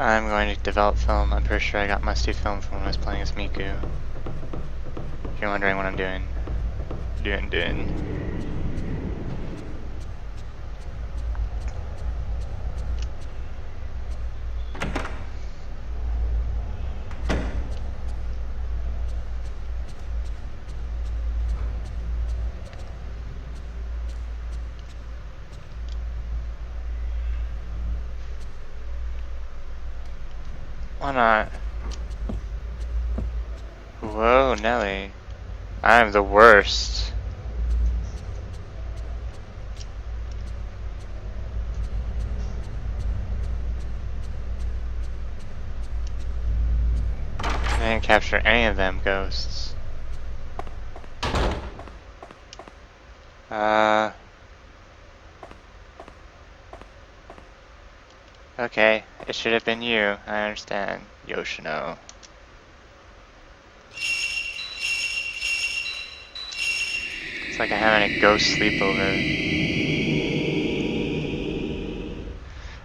I'm going to develop film. I'm pretty sure I got musty film from when I was playing as Miku. If you're wondering what I'm doing. Doing. Why not? Whoa, Nelly. I'm the worst. I didn't capture any of them ghosts. Okay, it should have been you. I understand, Yoshino. It's like I'm having a ghost sleepover.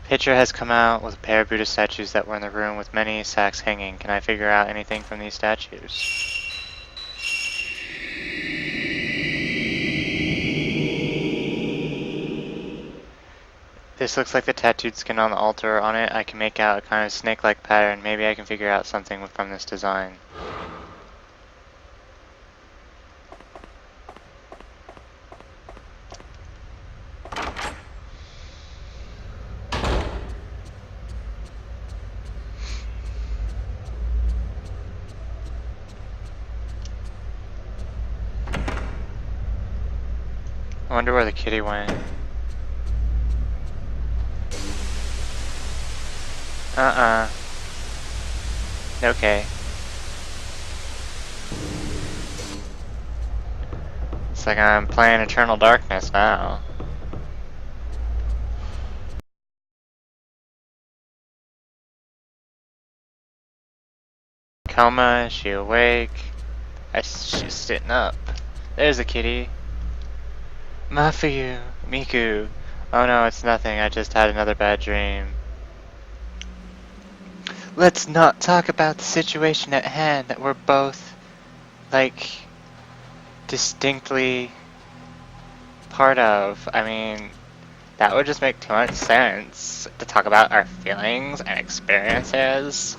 Picture has come out with a pair of Buddha statues that were in the room with many sacks hanging. Can I figure out anything from these statues? This looks like the tattooed skin on the altar. On it, I can make out a kind of snake-like pattern. Maybe I can figure out something from this design. I wonder where the kitty went. Okay. It's like I'm playing Eternal Darkness now. Coma, is she awake? She's sitting up. There's the kitty. Mafuyu, Miku. Oh no, it's nothing. I just had another bad dream. Let's not talk about the situation at hand that we're both, like, distinctly part of. I mean, that would just make too much sense to talk about our feelings and experiences.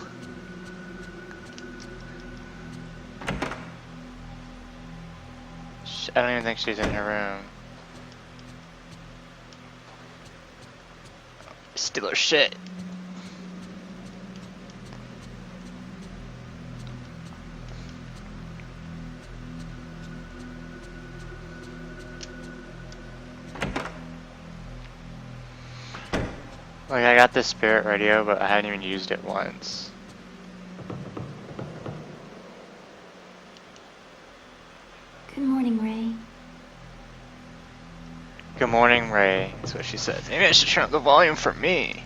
I don't even think she's in her room. Steal her shit. Like, I got this spirit radio, but I hadn't even used it once. Good morning, Ray. Good morning, Ray. That's what she said. Maybe I should turn up the volume for me.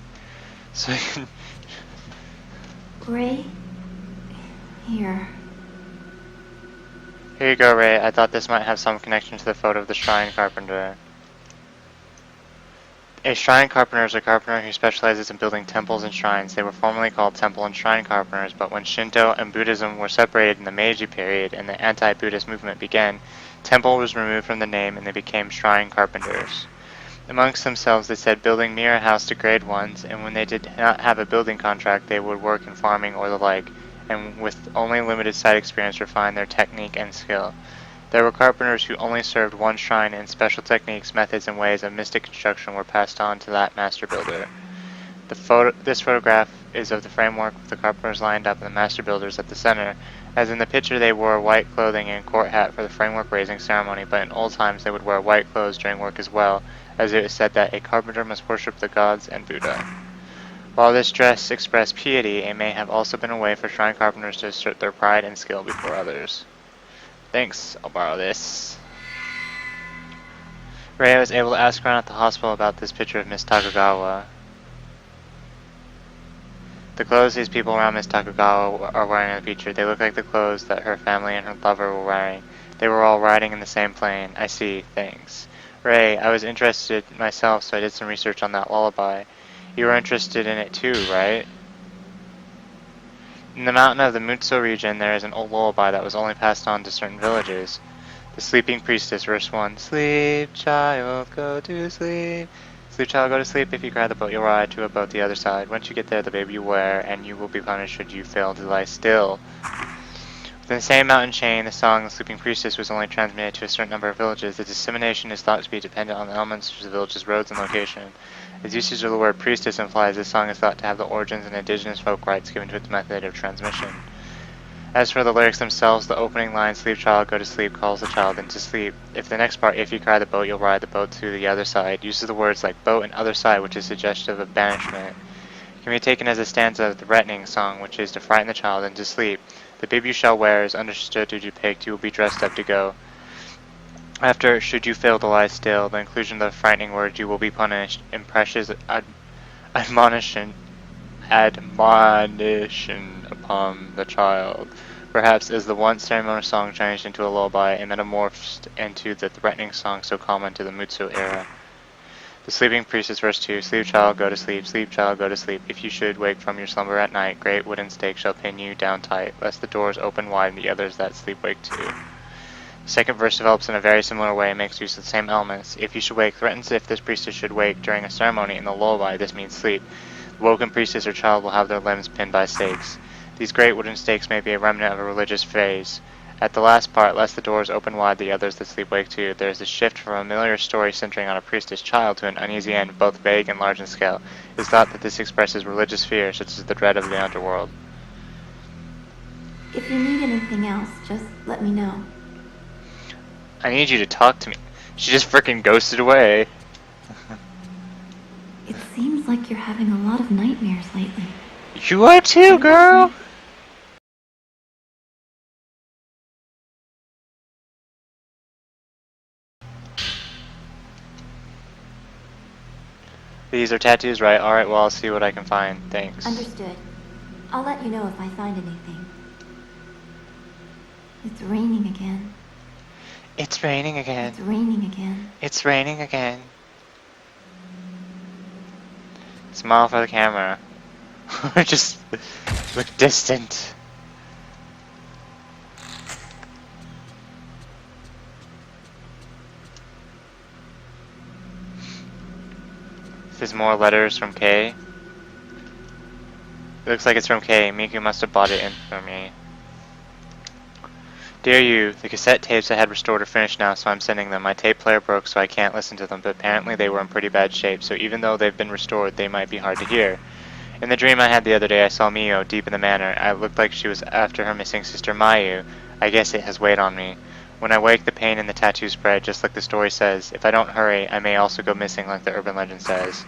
So I can... Ray? Here. Here you go, Ray. I thought this might have some connection to the photo of the shrine carpenter. A shrine carpenter is a carpenter who specializes in building temples and shrines. They were formerly called temple and shrine carpenters, but when Shinto and Buddhism were separated in the Meiji period and the anti-Buddhist movement began, temple was removed from the name and they became shrine carpenters. Amongst themselves, they said building mere a house to grade ones, and when they did not have a building contract, they would work in farming or the like, and with only limited site experience refine their technique and skill. There were carpenters who only served one shrine, and special techniques, methods, and ways of mystic construction were passed on to that master builder. This photograph is of the framework with the carpenters lined up and the master builders at the center. As in the picture, they wore white clothing and court hat for the framework raising ceremony, but in old times they would wear white clothes during work as well, as it is said that a carpenter must worship the gods and Buddha. While this dress expressed piety, it may have also been a way for shrine carpenters to assert their pride and skill before others. Thanks, I'll borrow this. Ray was able to ask around at the hospital about this picture of Miss Takagawa. The clothes these people around Miss Takagawa are wearing in the picture, they look like the clothes that her family and her lover were wearing. They were all riding in the same plane. I see, thanks. Ray, I was interested myself, so I did some research on that lullaby. You were interested in it too, right? In the mountain of the Mutsu region, there is an old lullaby that was only passed on to certain villages. The Sleeping Priestess, verse 1. Sleep, child, go to sleep. Sleep, child, go to sleep. If you cry the boat, you'll ride to a boat the other side. Once you get there, the baby you wear, and you will be punished should you fail to lie still. Within the same mountain chain, the song The Sleeping Priestess was only transmitted to a certain number of villages. The dissemination is thought to be dependent on the elements such as the village's roads and location. As usage of the word priestess implies, this song is thought to have the origins in indigenous folk rites given to its method of transmission. As for the lyrics themselves, the opening line, sleep child, go to sleep, calls the child into sleep. If the next part, if you cry the boat, you'll ride the boat to the other side, uses the words like boat and other side, which is suggestive of banishment. It can be taken as a stanza of the threatening song, which is to frighten the child into sleep. The baby you shall wear is understood to depict you will be dressed up to go. After, should you fail to lie still, the inclusion of the frightening words, you will be punished, impresses admonition upon the child. Perhaps as the once ceremonious song changed into a lullaby and metamorphosed into the threatening song so common to the Mutsu era. The Sleeping Priestess, verse 2. Sleep, child, go to sleep. Sleep, child, go to sleep. If you should wake from your slumber at night, great wooden stakes shall pin you down tight, lest the doors open wide and the others that sleep wake too. The second verse develops in a very similar way and makes use of the same elements. If you should wake threatens if this priestess should wake during a ceremony. In the lullaby, this means sleep. The woken priestess or child will have their limbs pinned by stakes. These great wooden stakes may be a remnant of a religious phase. At the last part, lest the doors open wide, the others that sleep wake too, there is a shift from a familiar story centering on a priestess child to an uneasy end, both vague and large in scale. It is thought that this expresses religious fear, such as the dread of the underworld. If you need anything else, just let me know. I need you to talk to me. She just frickin' ghosted away. It seems like you're having a lot of nightmares lately. You are too, girl! These are tattoos, right? Alright, well, I'll see what I can find. Thanks. Understood. I'll let you know if I find anything. It's raining again. It's raining again. It's raining again. It's raining again. Smile for the camera. Just look distant. This is more letters from Kay. It looks like it's from Kay. Miku must have bought it in for me. Dear you, the cassette tapes I had restored are finished now, so I'm sending them. My tape player broke, so I can't listen to them, but apparently they were in pretty bad shape, so even though they've been restored, they might be hard to hear. In the dream I had the other day, I saw Mio deep in the manor. It looked like she was after her missing sister Mayu. I guess it has weighed on me. When I wake, the pain in the tattoo spread, just like the story says. If I don't hurry, I may also go missing, like the urban legend says.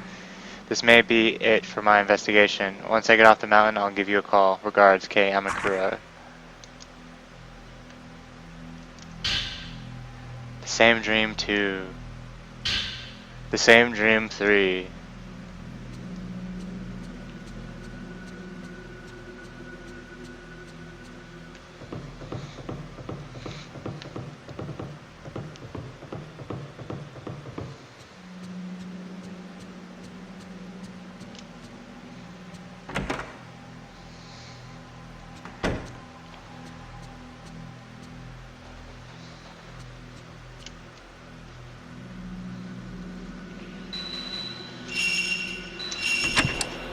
This may be it for my investigation. Once I get off the mountain, I'll give you a call. Regards, Kei Amakura. The same dream 2. The same dream 3.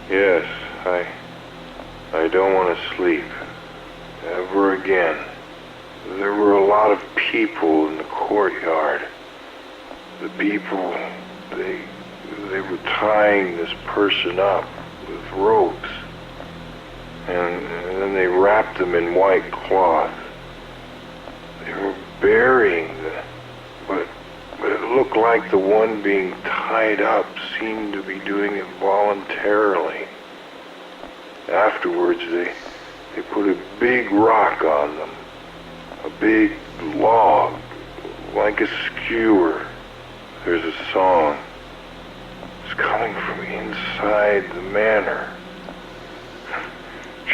Yes, I don't want to sleep. Ever again. There were a lot of people in the courtyard. The people, they were tying this person up with ropes. And then they wrapped them in white cloth. They were burying them. But it looked like the one being tied up seemed to be doing it voluntarily. Afterwards, they put a big rock on them. A big log, like a skewer. There's a song. It's coming from inside the manor.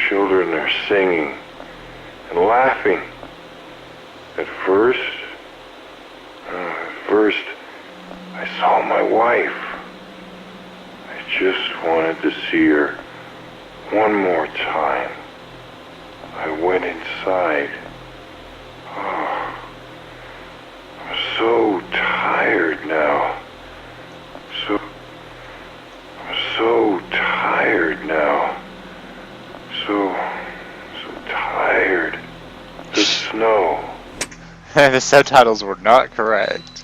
Children are singing and laughing. At first, I saw my wife. I just wanted to see her one more time. inside. Oh, I'm so tired now. I'm so tired now. So tired. The snow. The subtitles were not correct.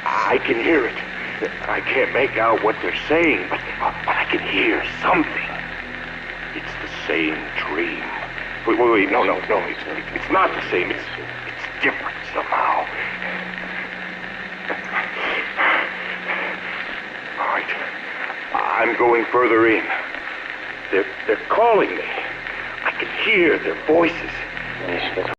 I can hear it. I can't make out what they're saying, but I can hear something. It's the same dream. Wait, no, it's not the same. It's different somehow. All right, I'm going further in. They're calling me. I can hear their voices.